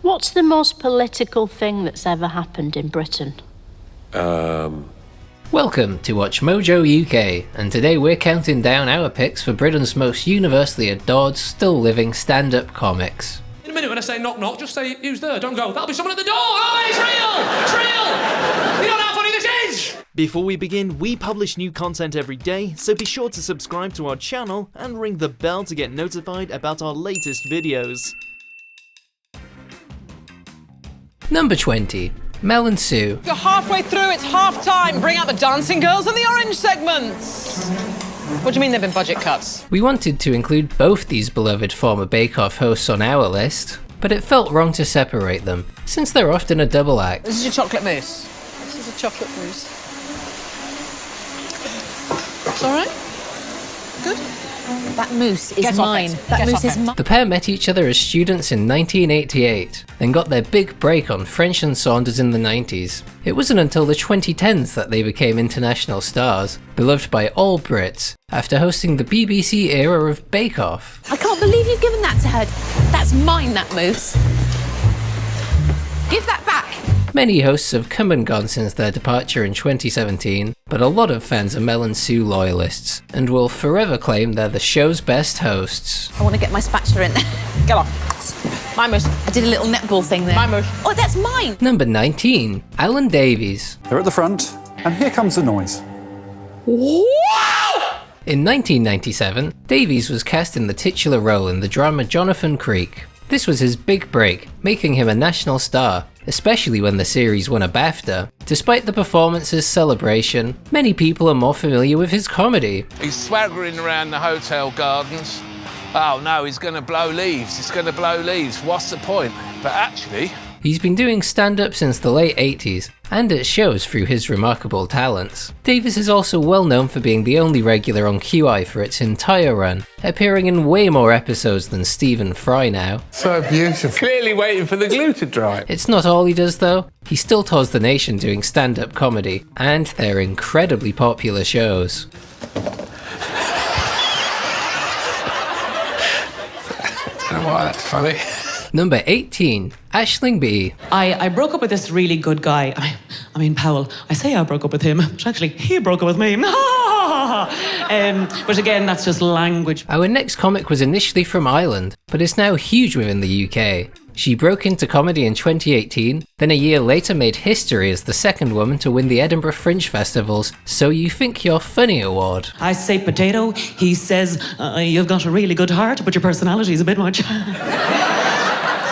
What's the most political thing that's ever happened in Britain? Welcome to WatchMojo UK, and today we're counting down our picks for Britain's most universally adored, still living stand-up comics. In a minute when I say knock knock, just say who's there, don't go, that'll be someone at the door! Oh, it's real! It's real! You don't know how funny this is! Before we begin, we publish new content every day, so be sure to subscribe to our channel and ring the bell to get notified about our latest videos. Number 20. Mel and Sue. You're halfway through, it's half time. Bring out the dancing girls and the orange segments. What do you mean there've been budget cuts? We wanted to include both these beloved former Bake Off hosts on our list, but it felt wrong to separate them, since they're often a double act. This is your chocolate mousse. This is a chocolate mousse. It's all right? Good? That mousse is mine. That mousse is mine. The pair met each other as students in 1988, then got their big break on French and Saunders in the 90s. It wasn't until the 2010s that they became international stars, beloved by all Brits, after hosting the BBC era of Bake Off. I can't believe you've given that to her. That's mine, that mousse. Give that back. Many hosts have come and gone since their departure in 2017, but a lot of fans are Mel and Sue loyalists, and will forever claim they're the show's best hosts. I want to get my spatula in there. Get off. My mousse. I did a little netball thing there. My mousse. Oh, that's mine. Number 19. Alan Davies. They're at the front, and here comes the noise. In 1997, Davies was cast in the titular role in the drama Jonathan Creek. This was his big break, making him a national star, especially when the series won a BAFTA. Despite the performance's celebration, many people are more familiar with his comedy. He's swaggering around the hotel gardens. Oh no, he's going to blow leaves, he's going to blow leaves, what's the point? But actually... He's been doing stand-up since the late 80s, and it shows through his remarkable talents. Davies is also well known for being the only regular on QI for its entire run, appearing in way more episodes than Stephen Fry now. So beautiful. Clearly waiting for the glue to dry. It's not all he does though. He still tours the nation doing stand-up comedy, and they're incredibly popular shows. I don't know why that's funny. Number 18. Aisling B. I broke up with this really good guy. I mean, Powell. I say I broke up with him, but actually, he broke up with me. But again, that's just language. Our next comic was initially from Ireland, but is now huge within the UK. She broke into comedy in 2018, then a year later made history as the second woman to win the Edinburgh Fringe Festival's So You Think You're Funny award. I say potato, he says, you've got a really good heart, but your personality's a bit much.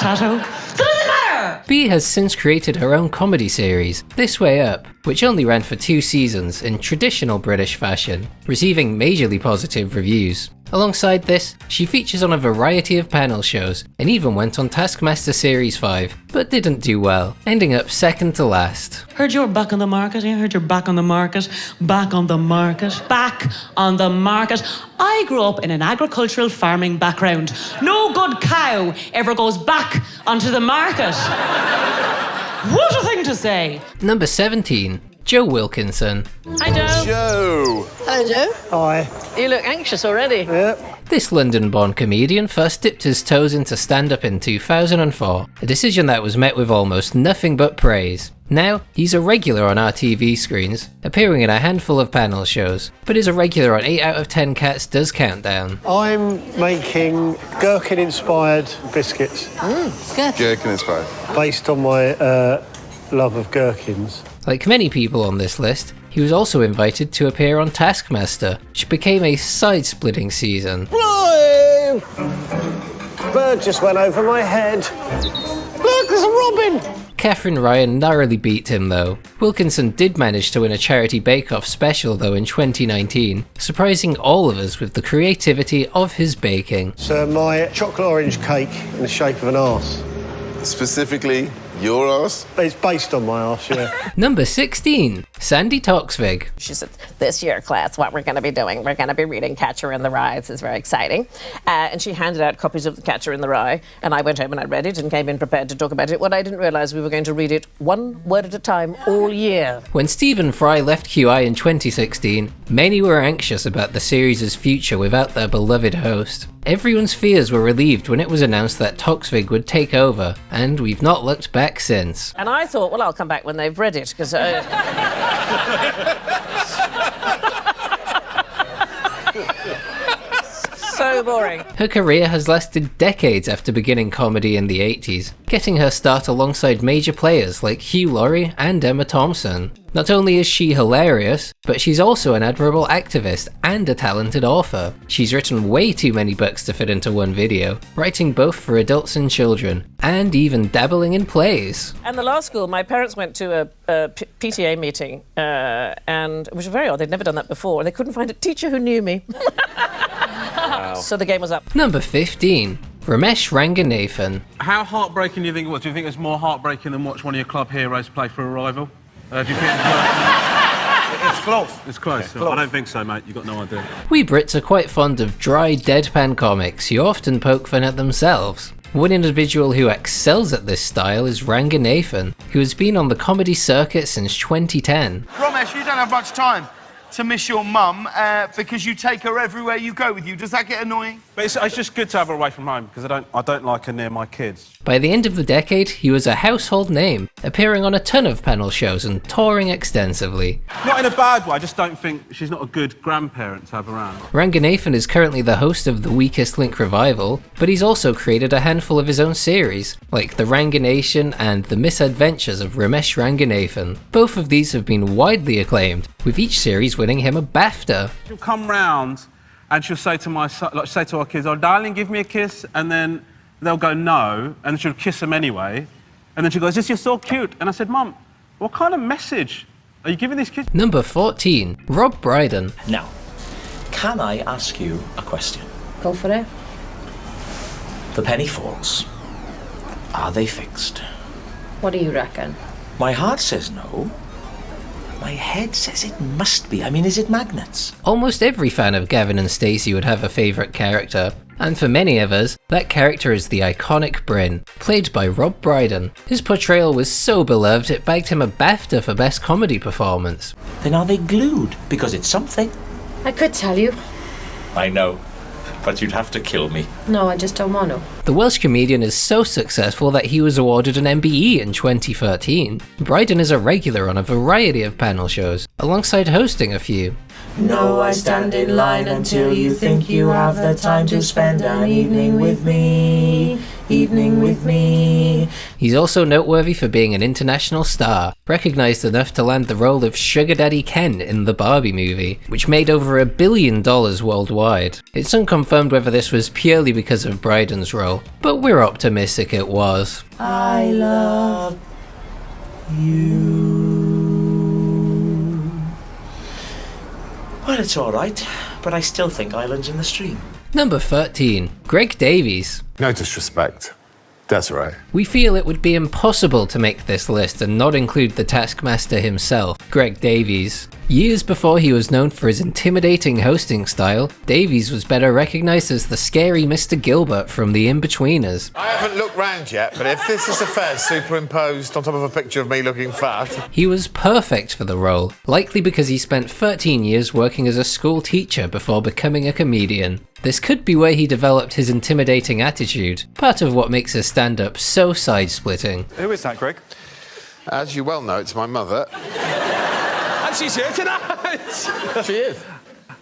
Tato. So does it matter? B has since created her own comedy series, This Way Up, which only ran for 2 seasons in traditional British fashion, receiving majorly positive reviews. Alongside this, she features on a variety of panel shows, and even went on Taskmaster Series 5, but didn't do well, ending up second to last. Heard you're back on the market, yeah? Heard you're back on the market, back on the market, back on the market. I grew up in an agricultural farming background. No good cow ever goes back onto the market. What a thing to say. Number 17. Joe Wilkinson. Hi, Joe. Joe! Hello, Joe. Hi. You look anxious already. Yep. This London-born comedian first dipped his toes into stand-up in 2004, a decision that was met with almost nothing but praise. Now, he's a regular on our TV screens, appearing in a handful of panel shows, but is a regular on 8 out of 10 Cats Does Countdown. I'm making gherkin-inspired biscuits. Good. Gherkin-inspired. Based on my love of gherkins. Like many people on this list, he was also invited to appear on Taskmaster, which became a side-splitting season. Bird just went over my head. Look, there's a robin! Catherine Ryan narrowly beat him though. Wilkinson did manage to win a charity bake-off special though in 2019, surprising all of us with the creativity of his baking. So my chocolate orange cake in the shape of an arse. Specifically, Your arse? It's based on my arse, yeah. Number 16. Sandi Toksvig. She said, this year, class, what we're going to be doing, we're going to be reading Catcher in the Rye. This is very exciting. And she handed out copies of the Catcher in the Rye, and I went home and I read it and came in prepared to talk about it. What I didn't realise, we were going to read it one word at a time all year. When Stephen Fry left QI in 2016, many were anxious about the series' future without their beloved host. Everyone's fears were relieved when it was announced that Toksvig would take over, and we've not looked back since. And I thought, well, I'll come back when they've read it, because... so boring. Her career has lasted decades after beginning comedy in the 80s, getting her start alongside major players like Hugh Laurie and Emma Thompson. Not only is she hilarious, but she's also an admirable activist and a talented author. She's written way too many books to fit into one video, writing both for adults and children, and even dabbling in plays. And the law school, my parents went to a PTA meeting, and it was very odd, they'd never done that before. They couldn't find a teacher who knew me. Wow. So the game was up. Number 15. Romesh Ranganathan. How heartbreaking do you think it was? Do you think it was more heartbreaking than watch one of your club heroes play for a rival? Do you think it's close? It's close. I don't think so, mate. You've got no idea. We Brits are quite fond of dry, deadpan comics who often poke fun at themselves. One individual who excels at this style is Ranganathan, who has been on the comedy circuit since 2010. Romesh, you don't have much time to miss your mum because you take her everywhere you go with you. Does that get annoying? But it's just good to have her away from home because I don't like her near my kids. By the end of the decade, he was a household name, appearing on a ton of panel shows and touring extensively. Not in a bad way, I just don't think she's not a good grandparent to have around. Ranganathan is currently the host of The Weakest Link Revival, but he's also created a handful of his own series, like The Ranganation and The Misadventures of Romesh Ranganathan. Both of these have been widely acclaimed, with each series winning him a BAFTA. She'll come round and she'll say to my son, like, say to our kids, "Oh, darling, give me a kiss," and then they'll go no, and she'll kiss them anyway, and then she goes, "You're so cute," and I said, "Mum, what kind of message are you giving these kids?" Number 14. Rob Brydon. Now, can I ask you a question? Go for it. The penny falls. Are they fixed? What do you reckon? My heart says no. My head says it must be. I mean, is it magnets? Almost every fan of Gavin and Stacey would have a favourite character, and for many of us, that character is the iconic Bryn, played by Rob Brydon. His portrayal was so beloved it bagged him a BAFTA for Best Comedy Performance. Then are they glued? Because it's something. I could tell you. I know, but you'd have to kill me. No, I just don't want to. The Welsh comedian is so successful that he was awarded an MBE in 2013. Brydon is a regular on a variety of panel shows, alongside hosting a few. No, I stand in line until you think you have the time to spend an evening with me. Evening with me. He's also noteworthy for being an international star, recognised enough to land the role of Sugar Daddy Ken in the Barbie movie, which made over $1 billion worldwide. It's unconfirmed whether this was purely because of Brydon's role, but we're optimistic it was. I love you. Well, it's all right, but I still think Islands in the Stream. Number 13. Greg Davies. No disrespect. Desiree. We feel it would be impossible to make this list and not include the Taskmaster himself, Greg Davies. Years before he was known for his intimidating hosting style, Davies was better recognised as the scary Mr. Gilbert from The Inbetweeners. I haven't looked round yet, but if this is a fair superimposed on top of a picture of me looking fat... He was perfect for the role, likely because he spent 13 years working as a school teacher before becoming a comedian. This could be where he developed his intimidating attitude, part of what makes his stand-up so side-splitting. Who is that, Greg? As you well know, it's my mother. And she's here tonight! She is.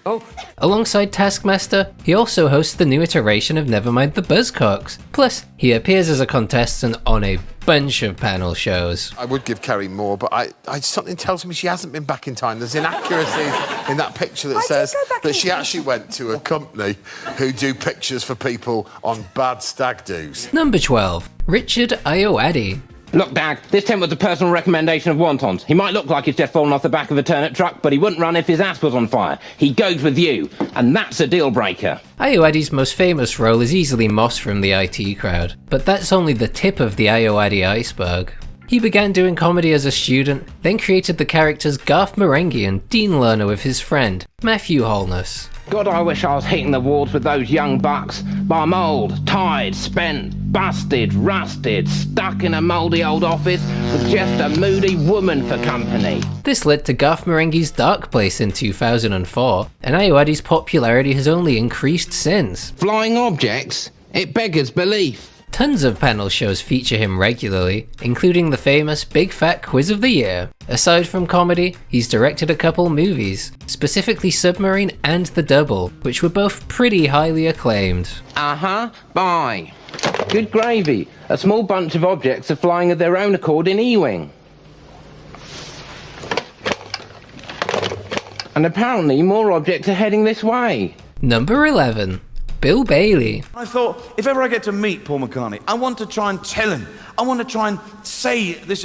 Oh. Alongside Taskmaster, he also hosts the new iteration of Nevermind the Buzzcocks. Plus, he appears as a contestant on a bunch of panel shows. I would give Kerry more, but something tells me she hasn't been back in time. There's inaccuracies in that picture that says that she actually went to a company who do pictures for people on bad stag do's. Number 12. Richard Ayoade. Look, Dad, this tent was a personal recommendation of Wontons. He might look like he's just fallen off the back of a turnip truck, but he wouldn't run if his ass was on fire. He goes with you, and that's a deal breaker. Ayoade's most famous role is easily Moss from the IT Crowd, but that's only the tip of the Ayoade iceberg. He began doing comedy as a student, then created the characters Garth Marenghi and Dean Lerner with his friend, Matthew Holness. God, I wish I was hitting the wards with those young bucks, but I'm old, tired, spent, busted, rusted, stuck in a mouldy old office with just a moody woman for company. This led to Garth Marenghi's Dark Place in 2004, and Ayoade's popularity has only increased since. Flying objects? It beggars belief. Tons of panel shows feature him regularly, including the famous Big Fat Quiz of the Year. Aside from comedy, he's directed a couple movies, specifically Submarine and The Double, which were both pretty highly acclaimed. Bye. Good gravy. A small bunch of objects are flying of their own accord in E-Wing. And apparently more objects are heading this way. Number 11. Bill Bailey. I thought, if ever I get to meet Paul McCartney, I want to try and tell him. I want to try and say this,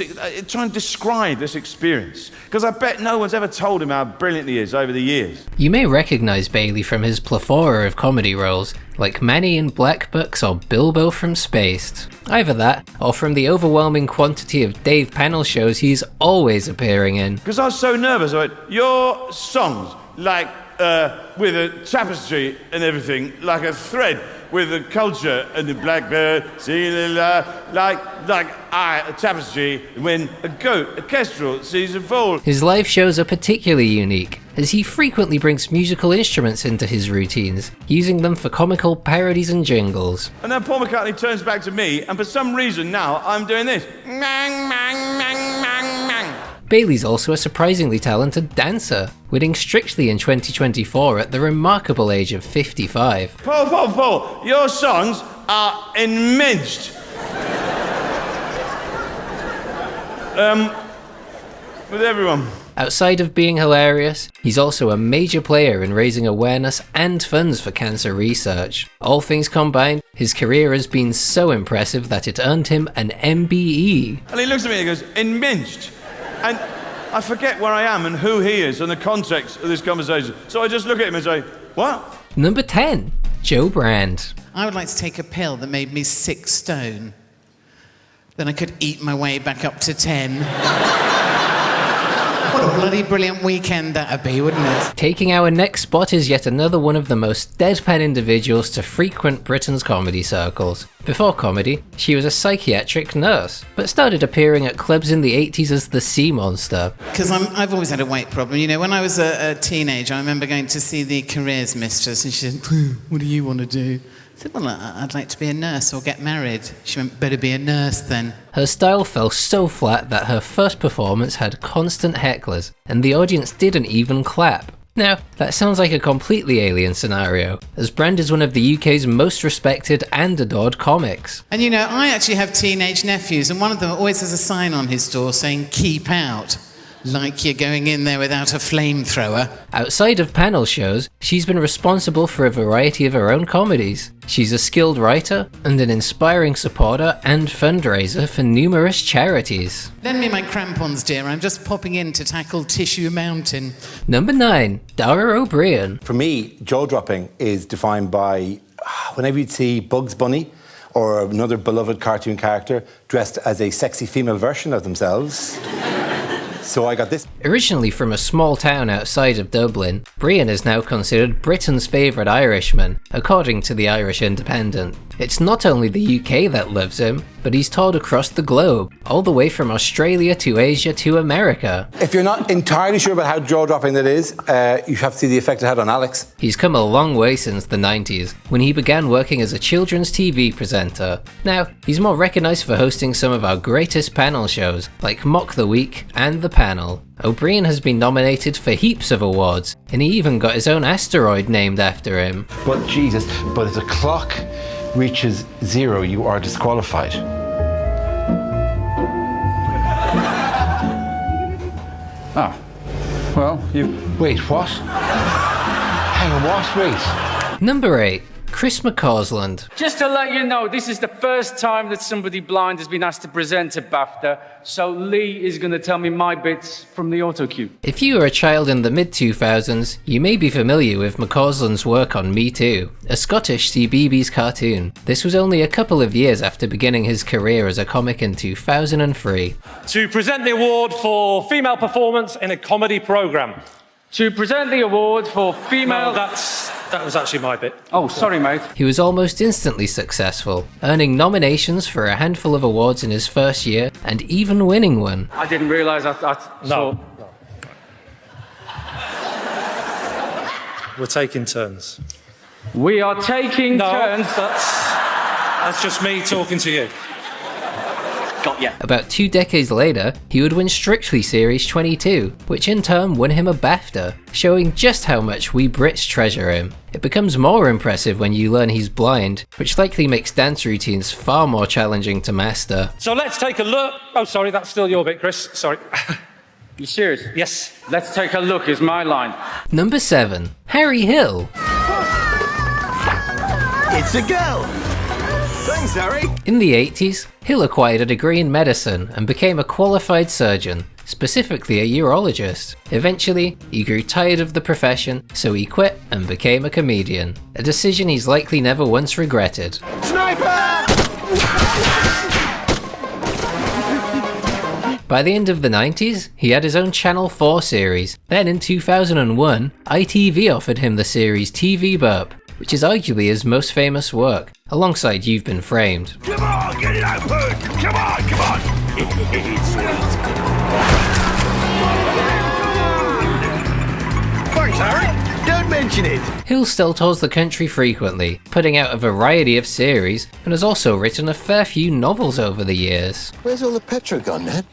try and describe this experience. Because I bet no one's ever told him how brilliant he is over the years. You may recognise Bailey from his plethora of comedy roles, like Manny in Black Books or Bilbo from Spaced. Either that, or from the overwhelming quantity of Dave panel shows he's always appearing in. Because I was so nervous, I went, your songs, like, with a tapestry and everything, like a thread with the culture and the blackbird singing like a tapestry when a goat, a kestrel, sees a foal. His live shows are particularly unique, as he frequently brings musical instruments into his routines, using them for comical parodies and jingles. And then Paul McCartney turns back to me, and for some reason now I'm doing this. Mang, mang, mang, mang, mang. Bailey's also a surprisingly talented dancer, winning Strictly in 2024 at the remarkable age of 55. Paul, your songs are enmeshed. With everyone. Outside of being hilarious, he's also a major player in raising awareness and funds for cancer research. All things combined, his career has been so impressive that it earned him an MBE. And he looks at me and he goes, enmeshed. And I forget where I am and who he is and the context of this conversation. So I just look at him and say, what? Number 10, Joe Brand. I would like to take a pill that made me 6 stone. Then I could eat my way back up to 10. What a bloody brilliant weekend that'd be, wouldn't it? Taking our next spot is yet another one of the most deadpan individuals to frequent Britain's comedy circles. Before comedy, she was a psychiatric nurse, but started appearing at clubs in the 80s as the Sea Monster. Because I've always had a weight problem. You know, when I was a teenager, I remember going to see the careers mistress, and she said, what do you want to do? I said, well, I'd like to be a nurse or get married. She went, better be a nurse then. Her style fell so flat that her first performance had constant hecklers, and the audience didn't even clap. Now, that sounds like a completely alien scenario, as Brand is one of the UK's most respected and adored comics. And you know, I actually have teenage nephews, and one of them always has a sign on his door saying, keep out. Like you're going in there without a flamethrower. Outside of panel shows, she's been responsible for a variety of her own comedies. She's a skilled writer and an inspiring supporter and fundraiser for numerous charities. Lend me my crampons, dear. I'm just popping in to tackle Tissue Mountain. Number 9, Dara Ó Briain. For me, jaw-dropping is defined by whenever you'd see Bugs Bunny or another beloved cartoon character dressed as a sexy female version of themselves. So I got this. Originally from a small town outside of Dublin, Brian is now considered Britain's favourite Irishman, according to the Irish Independent. It's not only the UK that loves him, but he's toured across the globe, all the way from Australia to Asia to America. If you're not entirely sure about how jaw-dropping that is, you have to see the effect it had on Alex. He's come a long way since the 90s, when he began working as a children's TV presenter. Now, he's more recognised for hosting some of our greatest panel shows, like Mock the Week and The Panel. O'Brien has been nominated for heaps of awards, and he even got his own asteroid named after him. But Jesus, but if the clock reaches 0, you are disqualified. Ah, well, you... Wait, what? Hang on, what? Wait. Number 8. Chris McCausland. Just to let you know, this is the first time that somebody blind has been asked to present a BAFTA, so Lee is going to tell me my bits from the auto cue. If you were a child in the mid-2000s, you may be familiar with McCausland's work on Me Too, a Scottish CBeebies cartoon. This was only a couple of years after beginning his career as a comic in 2003. To present the award for female performance in a comedy programme. To present the award for female... No, that was actually my bit. Oh, sorry, mate. He was almost instantly successful, earning nominations for a handful of awards in his first year, and even winning one. I didn't realise I saw... We're taking turns. We are taking turns. That's just me talking to you. Got ya. About 2 decades later, he would win Strictly Series 22, which in turn won him a BAFTA, showing just how much we Brits treasure him. It becomes more impressive when you learn he's blind, which likely makes dance routines far more challenging to master. So let's take a look. Oh, sorry, that's still your bit, Chris. Sorry. You serious? Yes. Let's take a look is my line. Number 7. Harry Hill. It's a girl. Thanks, Harry. In the 80s, Hill acquired a degree in medicine and became a qualified surgeon, specifically a urologist. Eventually, he grew tired of the profession, so he quit and became a comedian, a decision he's likely never once regretted. Sniper! By the end of the 90s, he had his own Channel 4 series. Then in 2001, ITV offered him the series TV Burp, which is arguably his most famous work, alongside You've Been Framed. Come on, get it out, bird! Come on, come on! Thanks, Harry. Don't mention it. Hill still tours the country frequently, putting out a variety of series, and has also written a fair few novels over the years. Where's all the petrol gone, Ned?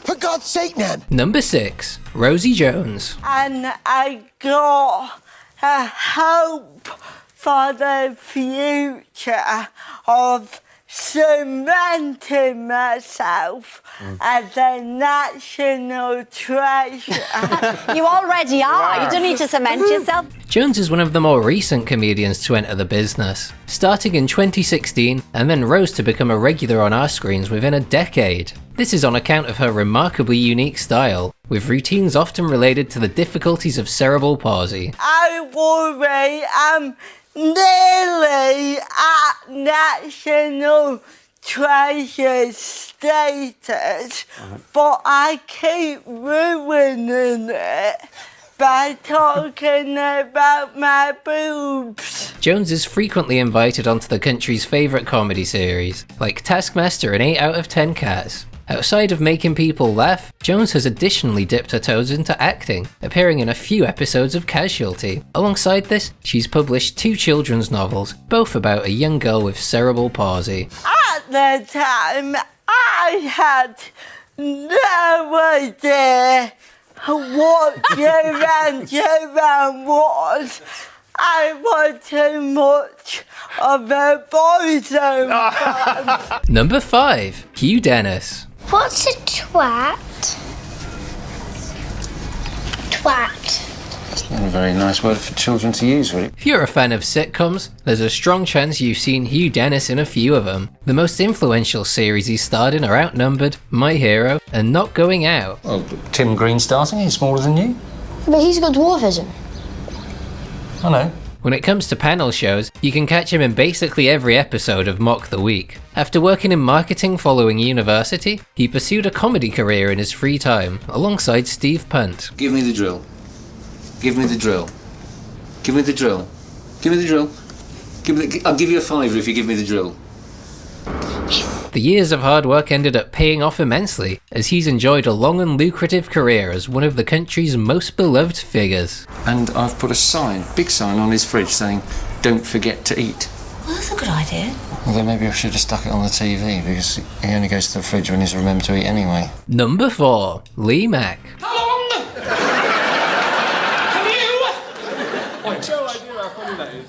For God's sake, Nan! Number 6. Rosie Jones. And I got a hope for the future of cementing myself as a national treasure. You already are. You don't need to cement yourself. Jones is one of the more recent comedians to enter the business, starting in 2016 and then rose to become a regular on our screens within a decade. This is on account of her remarkably unique style, with routines often related to the difficulties of cerebral palsy. I worry I'm nearly at national treasure status, but I keep ruining it by talking about my boobs. Jones is frequently invited onto the country's favourite comedy series, like Taskmaster and 8 out of 10 Cats. Outside of making people laugh, Jones has additionally dipped her toes into acting, appearing in a few episodes of Casualty. Alongside this, she's published 2 children's novels, both about a young girl with cerebral palsy. At the time, I had no idea what Duran Duran was. I was too much of a boyzone fan. Number 5. Hugh Dennis. What's a twat? Twat. It's not a very nice word for children to use, really. If you're a fan of sitcoms, there's a strong chance you've seen Hugh Dennis in a few of them. The most influential series he starred in are Outnumbered, My Hero, and Not Going Out. Well, Tim Green starting, he's smaller than you. But he's got dwarfism. I know. When it comes to panel shows, you can catch him in basically every episode of Mock the Week. After working in marketing following university, he pursued a comedy career in his free time, alongside Steve Punt. Give me the drill. Give me the drill. Give me the drill. Give me the drill. I'll give you a £5 if you give me the drill. The years of hard work ended up paying off immensely, as he's enjoyed a long and lucrative career as one of the country's most beloved figures. And I've put a sign, big sign on his fridge saying, "Don't forget to eat." Well, that's a good idea. Well, then maybe I should have stuck it on the TV, because he only goes to the fridge when he's remembered to eat anyway. Number 4. Lee Mack. How long have you... Wait. No idea how funny that is.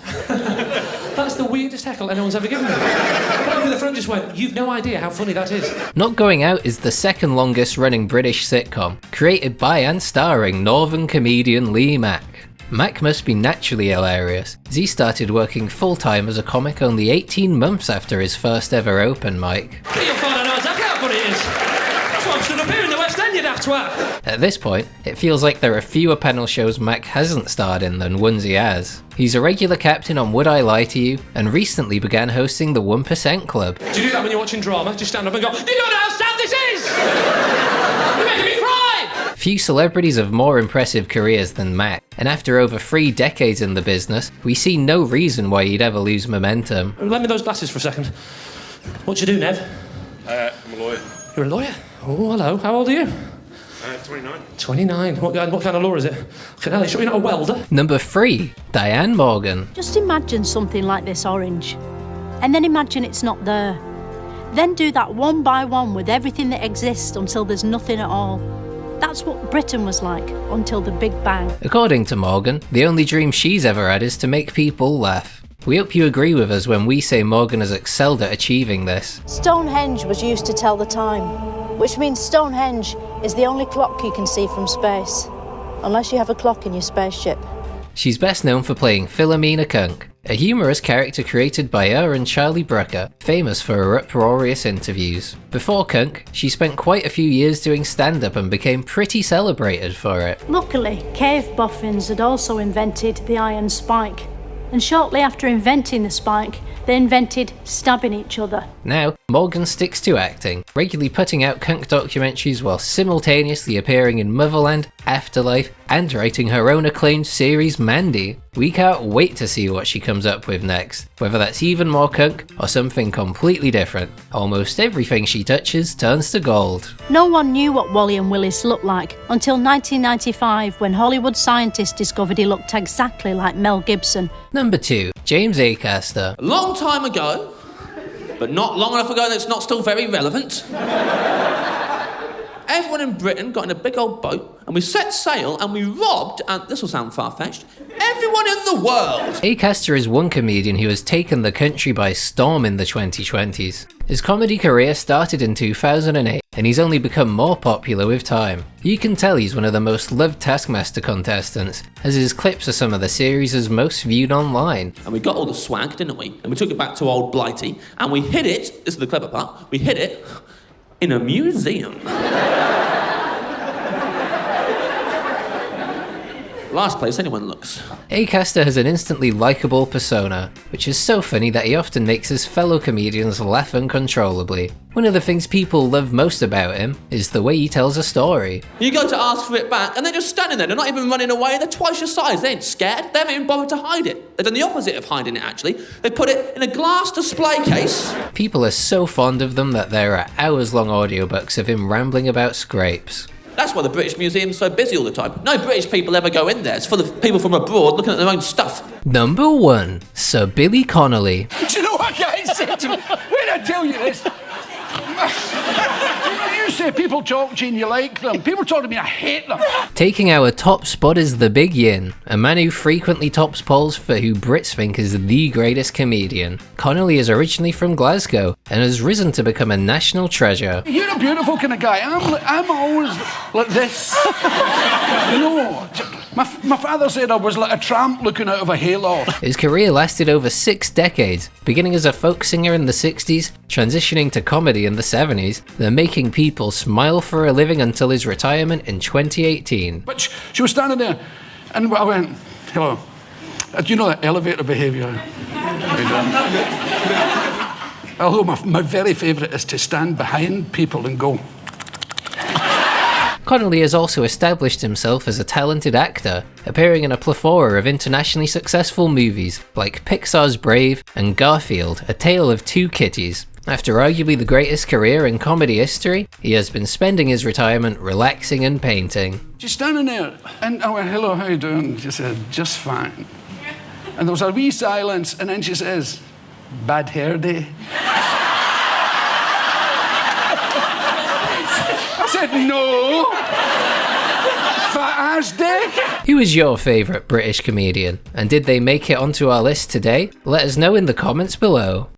That's the weirdest heckle anyone's ever given me. One in the front just went, "You've no idea how funny that is." Not Going Out is the second longest running British sitcom, created by and starring northern comedian Lee Mack. Mack must be naturally hilarious, as he started working full-time as a comic only 18 months after his first ever open mic. You'll find out exactly how funny it is. That's why I'm stood up here in the West End, you daft twat. At this point, it feels like there are fewer panel shows Mack hasn't starred in than ones he has. He's a regular captain on Would I Lie to You, and recently began hosting the 1% Club. Do you do that when you're watching drama? Just stand up and go, do you know how sad this is? You're making me cry! Few celebrities have more impressive careers than Mack, and after over 3 decades in the business, we see no reason why he'd ever lose momentum. Lend me those glasses for a second. What do you do, Nev? I'm a lawyer. You're a lawyer? Oh, hello. How old are you? 29. 29. What kind of law is it? Can I sure you're not a welder? Number 3, Diane Morgan. Just imagine something like this orange, and then imagine it's not there. Then do that one by one with everything that exists until there's nothing at all. That's what Britain was like until the Big Bang. According to Morgan, the only dream she's ever had is to make people laugh. We hope you agree with us when we say Morgan has excelled at achieving this. Stonehenge was used to tell the time, which means Stonehenge is the only clock you can see from space, unless you have a clock in your spaceship. She's best known for playing Philomena Kunk, a humorous character created by her and Charlie Brooker, famous for her uproarious interviews. Before Kunk, she spent quite a few years doing stand-up and became pretty celebrated for it. Luckily, cave boffins had also invented the iron spike, and shortly after inventing the spike, they invented stabbing each other. Now, Morgan sticks to acting, regularly putting out Kunk documentaries while simultaneously appearing in Motherland, Afterlife, and writing her own acclaimed series Mandy. We can't wait to see what she comes up with next, whether that's even more Kunk or something completely different. Almost everything she touches turns to gold. No one knew what Wally and Willis looked like until 1995, when Hollywood scientists discovered he looked exactly like Mel Gibson. Number 2, James Acaster. A long time ago, but not long enough ago that it's not still very relevant. Everyone in Britain got in a big old boat and we set sail and we robbed, and this will sound far-fetched, everyone in the world. Acaster is one comedian who has taken the country by storm in the 2020s. His comedy career started in 2008 and he's only become more popular with time. You can tell he's one of the most loved Taskmaster contestants, as his clips are some of the series' most viewed online. And we got all the swag, didn't we? And we took it back to old Blighty and we hid it, this is the clever part, we hid it in a museum. Last place anyone looks. Acaster has an instantly likeable persona, which is so funny that he often makes his fellow comedians laugh uncontrollably. One of the things people love most about him is the way he tells a story. You go to ask for it back and they're just standing there, they're not even running away, they're twice your size, they ain't scared, they haven't even bothered to hide it. They've done the opposite of hiding it actually, they put it in a glass display case. People are so fond of them that there are hours-long audiobooks of him rambling about scrapes. That's why the British Museum's so busy all the time. No British people ever go in there. It's full of people from abroad looking at their own stuff. Number 1, Sir Billy Connolly. Do you know what guys said to me? When I tell you this, you say people talk to you and you like them. People talk to me, I hate them. Taking our top spot is the Big Yin, a man who frequently tops polls for who Brits think is the greatest comedian. Connolly is originally from Glasgow and has risen to become a national treasure. You're a beautiful kind of guy. I'm always like this. No, my father said I was like a tramp looking out of a hayloft. His career lasted over 6 decades, beginning as a folk singer in the 60s, transitioning to comedy in the 70s, then making people smile for a living until his retirement in 2018. But she was standing there, and I went, hello. Do you know that elevator behaviour? Although my very favourite is to stand behind people and go. Connolly has also established himself as a talented actor, appearing in a plethora of internationally successful movies like Pixar's Brave and Garfield, A Tale of Two Kitties. After arguably the greatest career in comedy history, he has been spending his retirement relaxing and painting. She's standing there, and I went, hello, how you doing? She said, just fine. And there was a wee silence, and then she says, bad hair day. I said, no. Fat ass dick. Who is your favourite British comedian? And did they make it onto our list today? Let us know in the comments below.